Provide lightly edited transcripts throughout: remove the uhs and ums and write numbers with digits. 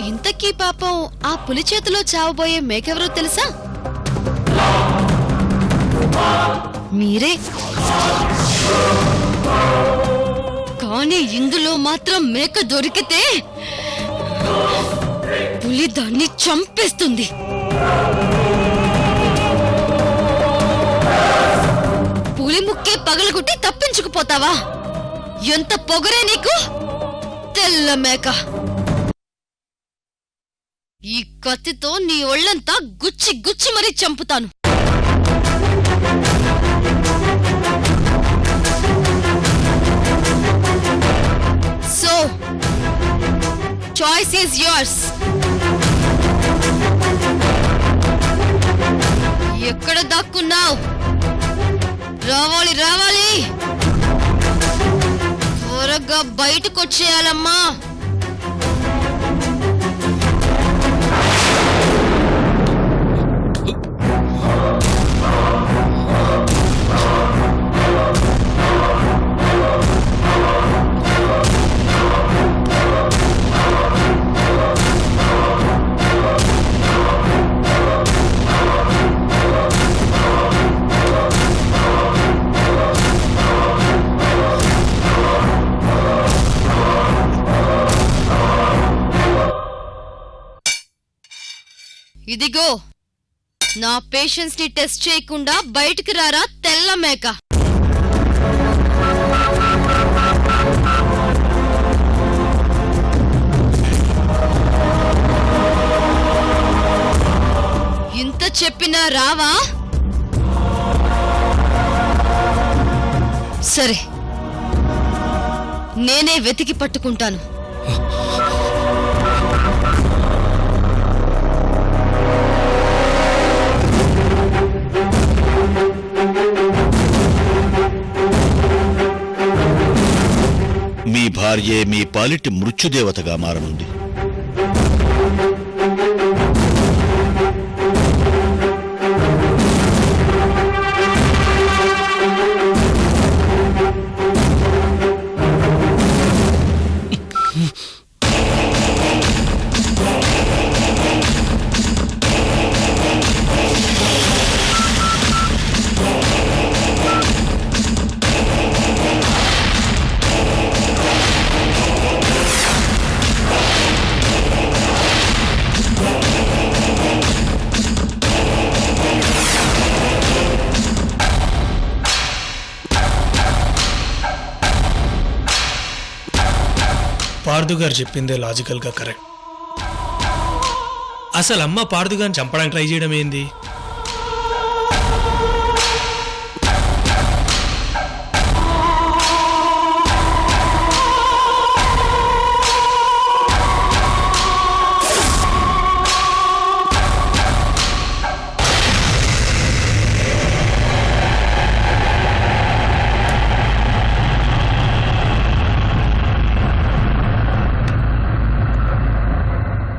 ఇంతకీ పాపం ఆ పులి చేతిలో చావబోయే మేకెవరో తెలుసా? మీరే. కానీ ఇందులో మాత్రం మేక దొరికితే పులి దాన్ని చంపేస్తుంది. పులి ముక్కే పగలగొట్టి తప్పించుకుపోతావా? ఎంత పొగరే నీకు, తెల్ల మేక! ఈ కత్తితో నీ ఒళ్ళంతా గుచ్చి గుచ్చి మరీ చంపుతాను. So choice is yours. ఎక్కడ దాక్కున్నావు? రావాలి రావాలి, త్వరగా బయటకొచ్చేయాలమ్మా. ఇదిగో, నా పేషెన్స్ ని టెస్ట్ చేయకుండా బయటికి రారా తెల్ల మేక. ఇంత చెప్పినా రావా? సరే, నేనే వెతికి పట్టుకుంటాను. మీ భార్యే మీ పాలిటి మృత్యుదేవతగా మారనుంది. పార్థుగారు చెప్పిందే లాజికల్గా కరెక్ట్. అసలు అమ్మ పార్థుగారిని చంపడానికి ట్రై చేయడం ఏంది?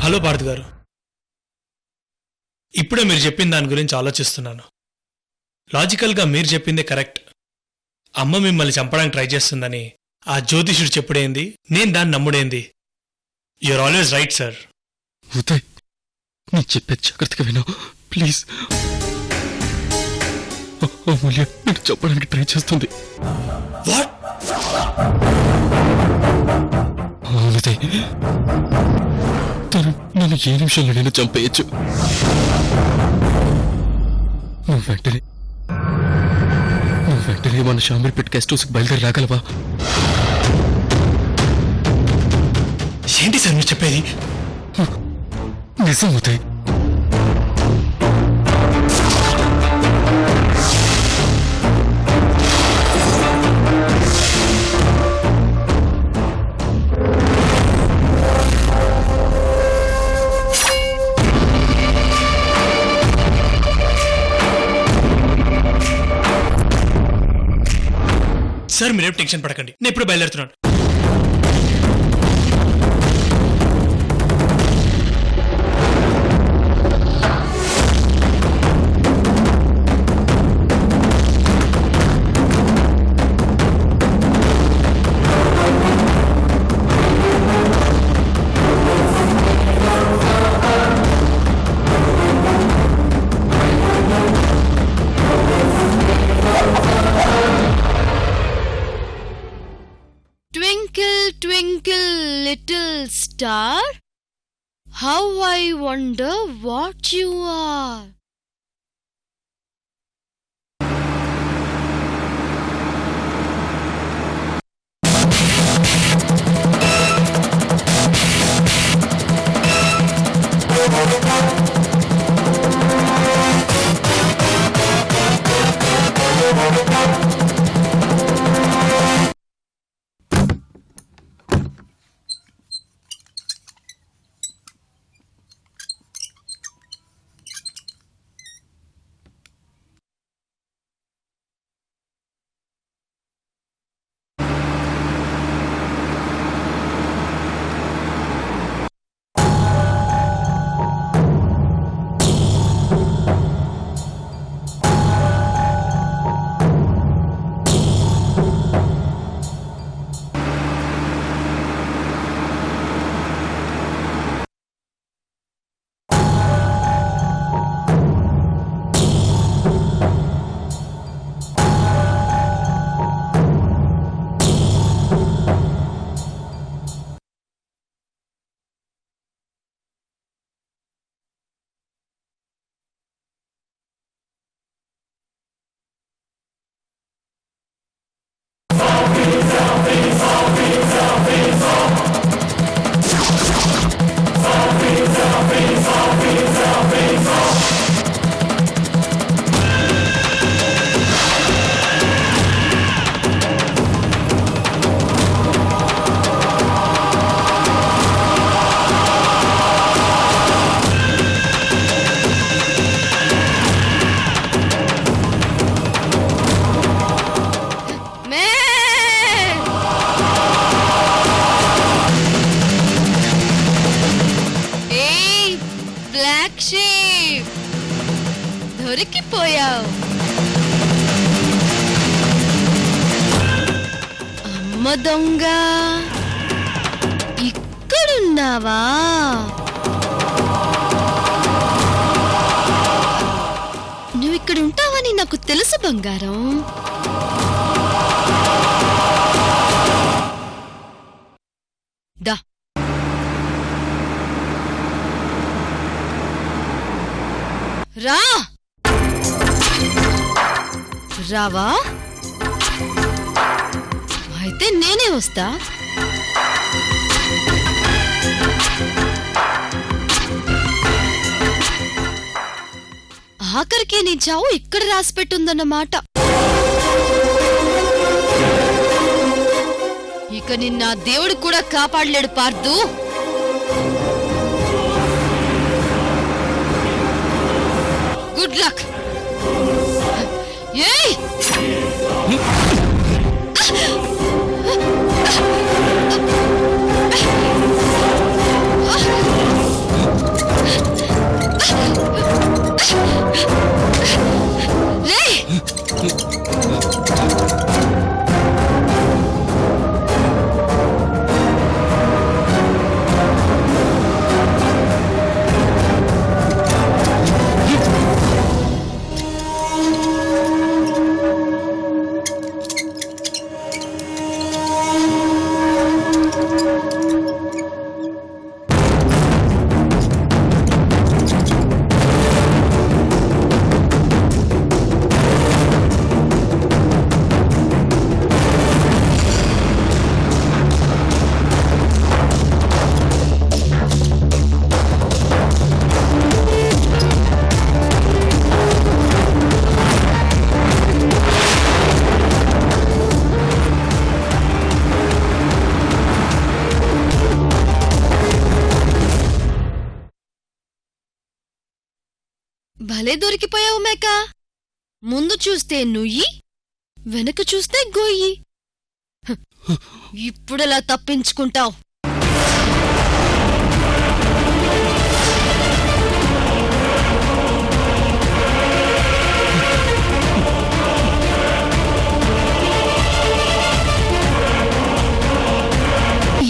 హలో పార్థు గారు, ఇప్పుడే మీరు చెప్పిన దాని గురించి ఆలోచిస్తున్నాను. లాజికల్గా మీరు చెప్పిందే కరెక్ట్. అమ్మ మిమ్మల్ని చంపడానికి ట్రై చేస్తుందని ఆ జ్యోతిషుడు చెప్పుడేంది, నేను దాన్ని నమ్ముడేంది. You're always right sir. Uday, నేను చెప్పేది జాగ్రత్తగా విను ప్లీజ్. అమూల్య నేను చెప్పడానికి ట్రై చేస్తుంది. వాట్? ఉదయ్, తను నన్ను ఏ నిమిషంలో నేను చంపేయచ్చు. నువ్వు వెంటనే మన షామీర్పేట్ గెస్ట్ హౌస్కి బయలుదేరి రాగలవా? ఏంటి సార్ మీరు చెప్పేది? నిజం ఉదయ్. సార్ మీరేం టెన్షన్ పడకండి, నేను ఇప్పుడు బయలుదేరుతున్నాను. star? How I wonder what you are. దొరికిపోయావు. అమ్మ దొంగ, ఇక్కడున్నావా? నువ్వు ఇక్కడ ఉంటావని నాకు తెలుసు బంగారం. దా, రా. రావా? అయితే నేనే వస్తా. ఆఖరికి నీ చావు ఇక్కడ రాసిపెట్టుందన్నమాట. ఇక నిన్న దేవుడు కూడా కాపాడలేడు పార్దు. Good luck. ఏయ్, భలే దొరికిపోయావు మేక. ముందు చూస్తే నుయ్యి, వెనక చూస్తే గొయ్యి. ఇప్పుడెలా తప్పించుకుంటావు?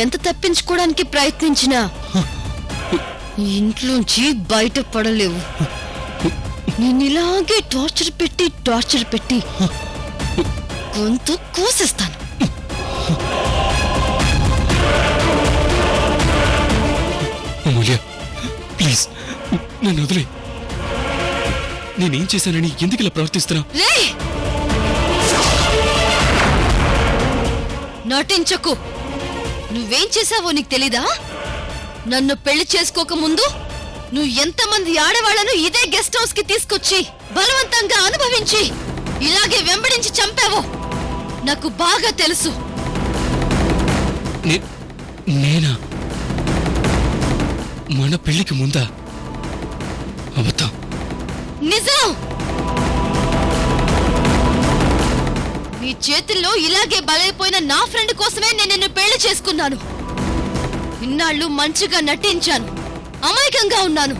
ఎంత తప్పించుకోవడానికి ప్రయత్నించినా ఇంట్లోంచి బయటపడలేవు. నేనిలాగే టార్చర్ పెట్టి గొంతు కోసేస్తాను. ప్లీజ్ నన్ను వదిలే. నేనేం చేశానని ఎందుకు ఇలా ప్రవర్తిస్తున్నా? రే నటించకు. నువ్వేం చేశావో నీకు తెలీదా? నన్ను పెళ్లి చేసుకోకముందు నువ్వు ఎంతమంది ఆడవాళ్లను ఇదే గెస్ట్ హౌస్ కి తీసుకొచ్చి బలవంతంగా అనుభవించి ఇలాగే వెంబడించి చంపావో నాకు బాగా తెలుసు. నేనా? మన పెళ్లికి ముందా? అబద్ధం. నిజం. నీ చేతుల్లో ఇలాగే బలైపోయిన నా ఫ్రెండ్ కోసమే నేను నిన్ను పెళ్లి చేసుకున్నాను. ఇన్నాళ్ళు మంచిగా నటించాను, అమాయకంగా ఉన్నాను.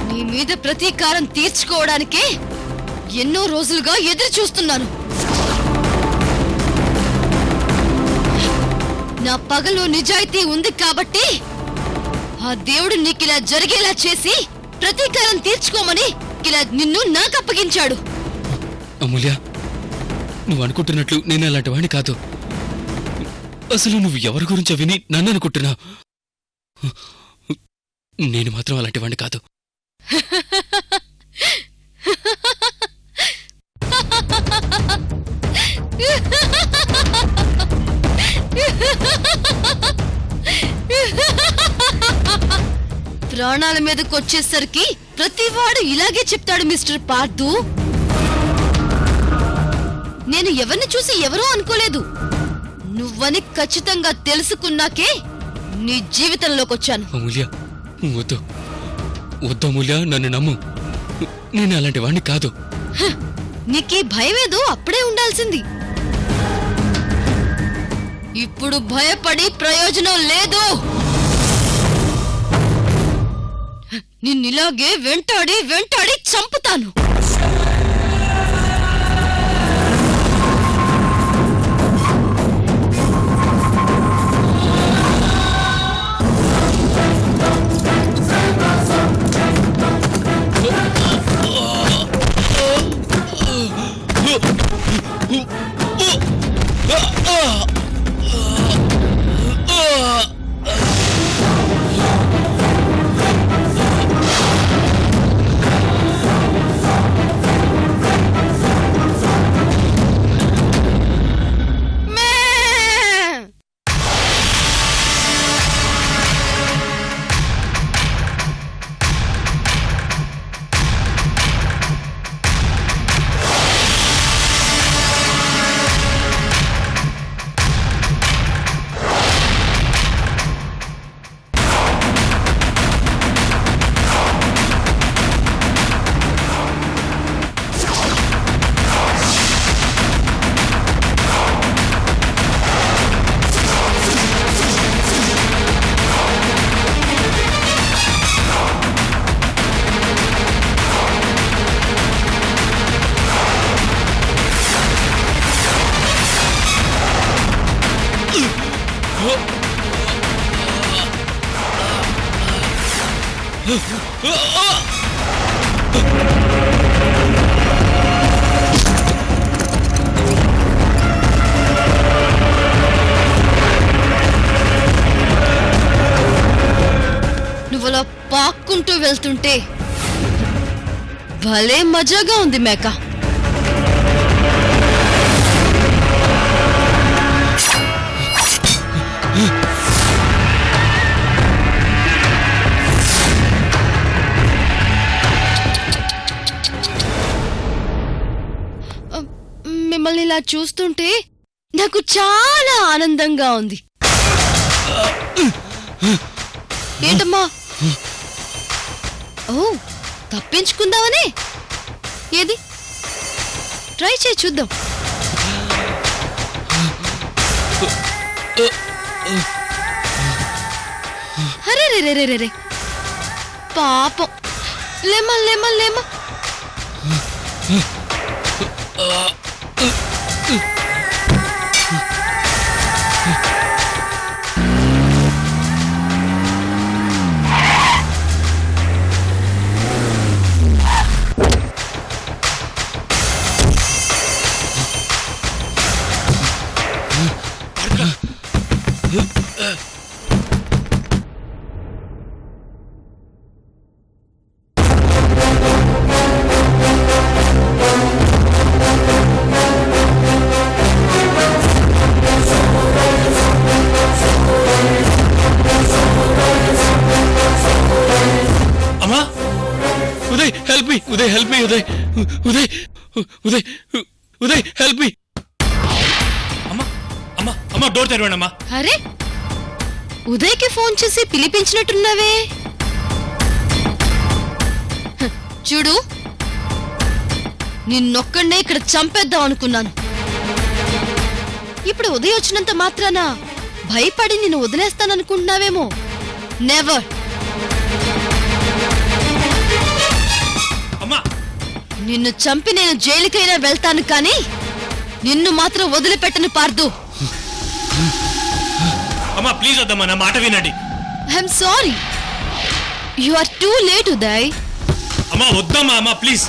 నీ మీద ప్రతీకారం తీర్చుకోవడానికే ఎన్నో రోజులుగా ఎదురు చూస్తున్నాను. నా పగలో నిజాయితీ ఉంది కాబట్టి ఆ దేవుడు నీకిలా జరిగేలా చేసి ప్రతీకారం తీర్చుకోమని ఇలా నిన్ను నాకు అప్పగించాడు. అమూల్య, నువ్వు అనుకుంటున్నట్లు నేను అలాంటి వాడిని కాదు. అసలు నువ్వు ఎవరి గురించో విని నన్ను అనుకుంటున్నావు. నేను మాత్రం అలాంటి వాడిని కాదు. ప్రాణాల మీదకొచ్చేసరికి ప్రతివాడు ఇలాగే చెప్తాడు మిస్టర్ పార్థు. నేను ఎవరిని చూసి ఎవరో అనుకోలేదు. నువ్వని ఖచ్చితంగా తెలుసుకున్నాకే నీ జీవితంలోకొచ్చాను. అమూల్య, వద్దు వద్దు అమూల్య, నన్ను నమ్ము. నేను అలాంటి వాడిని కాదు. నీకీ భయమేదో అప్పుడే ఉండాల్సింది. ఇప్పుడు భయపడి ప్రయోజనం లేదు. నిన్నిలాగే వెంటాడి వెంటాడి చంపుతాను. నువ్వులా పాక్కుంటూ వెళ్తుంటే భలే మజాగా ఉంది మేక. మిమ్మల్ని ఇలా చూస్తుంటే నాకు చాలా ఆనందంగా ఉంది. ఏంటమ్మా? ఓ, తప్పించుకుందామనే? ఏది ట్రై చేయి చూద్దాం. అరే రే రే రే రే పాపం. లేమా లేమా లేమా. Uday help me Uday Uday Uday Uday help me. అమ్మా అమ్మా అమ్మా డోర్ తెరవండి అమ్మా. అరే ఉదయ్కి ఫోన్ చేసి పిలిపించినట్టున్నావే. హ, చూడు నిన్నొక్కడే ఇక్కడ చంపేద్దాం అనుకున్నాను. ఇప్పుడు ఉదయ్ వచ్చినంత మాత్రాన భయపడి నిన్ను వదిలేస్తాననుకుంటున్నావేమో. నెవర్. అమ్మా నిన్ను చంపి నేను జైలుకైనా వెళ్తాను కానీ నిన్ను మాత్రం వదిలిపెట్టను పార్దు. అమ్మా ప్లీజ్ వద్దమ్మా, నా మాట వినండి. I'm sorry, you are too late Uday. అమ్మా వద్దమ్మా, అమ్మా please.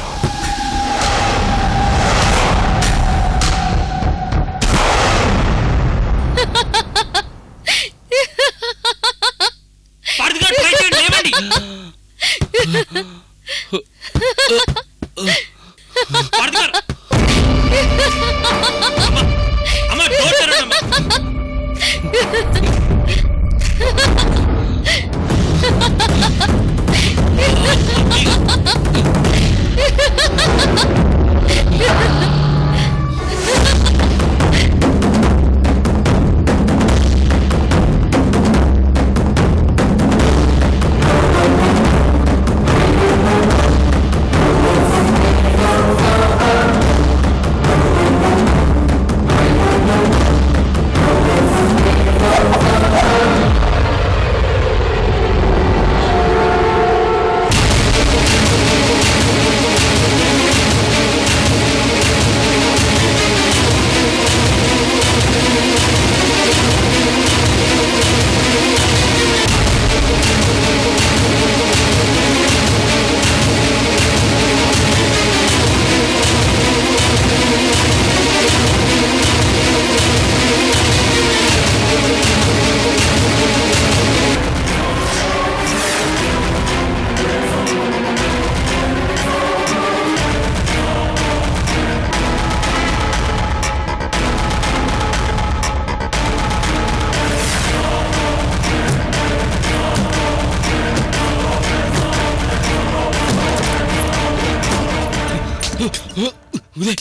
Uday,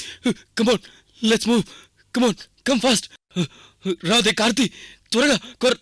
come on, let's move. Come on, come fast. Radhe, Karthi, త్వరగా కొర.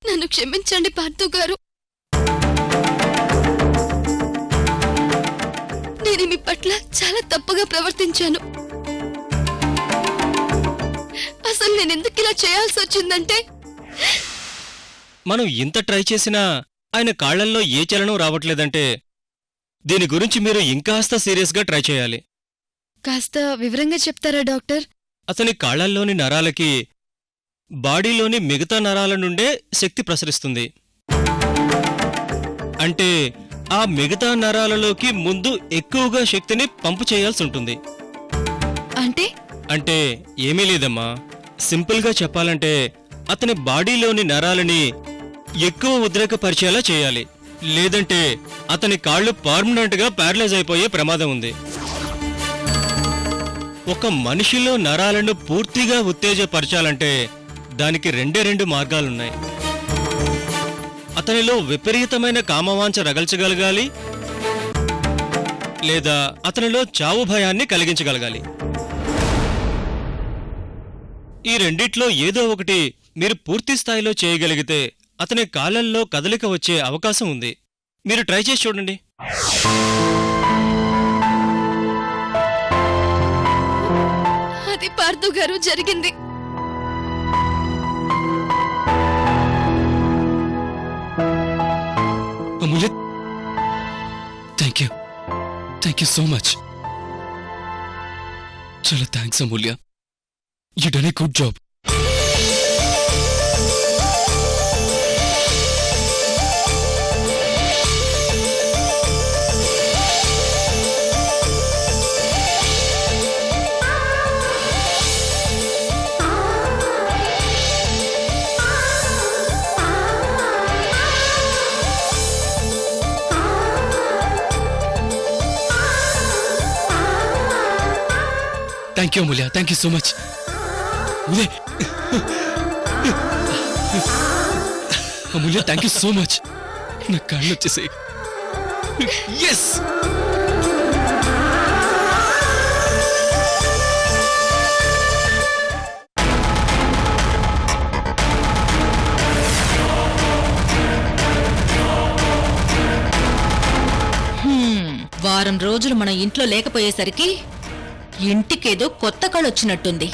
నన్ను క్షమించండి పార్థు గారు. నేను మీ పట్ల చాలా తప్పుగా ప్రవర్తించాను. అసలు నేను ఎందుకు ఇలా చేయాల్సి వచ్చిందంటే, మనం ఇంత ట్రై చేసినా ఆయన కాళ్లల్లో ఏ చలనం రావట్లేదంటే దీని గురించి మీరు ఇంకాస్త సీరియస్గా ట్రై చేయాలి. కాస్త వివరంగా చెప్తారా డాక్టర్? అతని కాళ్లల్లోని నరాలకి బాడీలోని మిగతా నరాల నుండే శక్తి ప్రసరిస్తుంది. అంటే ఆ మిగతా నరాలలోకి ముందు ఎక్కువగా శక్తిని పంపు చేయాల్సి ఉంటుంది. అంటే ఏమీ లేదమ్మా, సింపుల్గా చెప్పాలంటే అతని బాడీలోని నరాలని ఎక్కువ ఉద్రేకపరిచేలా చేయాలి. లేదంటే అతని కాళ్ళు పర్మనెంట్గా ప్యారలైజ్ అయిపోయే ప్రమాదం ఉంది. ఒక మనిషిలో నరాలను పూర్తిగా ఉత్తేజపరచాలంటే దానికి రెండు మార్గాలున్నాయి. అతనిలో విపరీతమైన కామవాంఛ రగల్చగలగాలి, లేదా అతనిలో చావు భయాన్ని కలిగించగలగాలి. ఈ రెండిట్లో ఏదో ఒకటి మీరు పూర్తి స్థాయిలో చేయగలిగితే అతని కాళ్ళల్లో కదలిక వచ్చే అవకాశం ఉంది. మీరు ట్రై చేసి చూడండి. పార్థు గారు జరిగింది. అమూల్య, థ్యాంక్ యూ సో మచ్. చాలా thanks Amulya, you done a good job. Thank you Amulya, thank you so much. Amulya, thank you so much. నా కాళ్ళు వచ్చేసాయి. ఎస్. వారం రోజులు మన ఇంట్లో లేకపోయేసరికి ఇంటికేదో కొత్త కళ వచ్చినట్టుంది.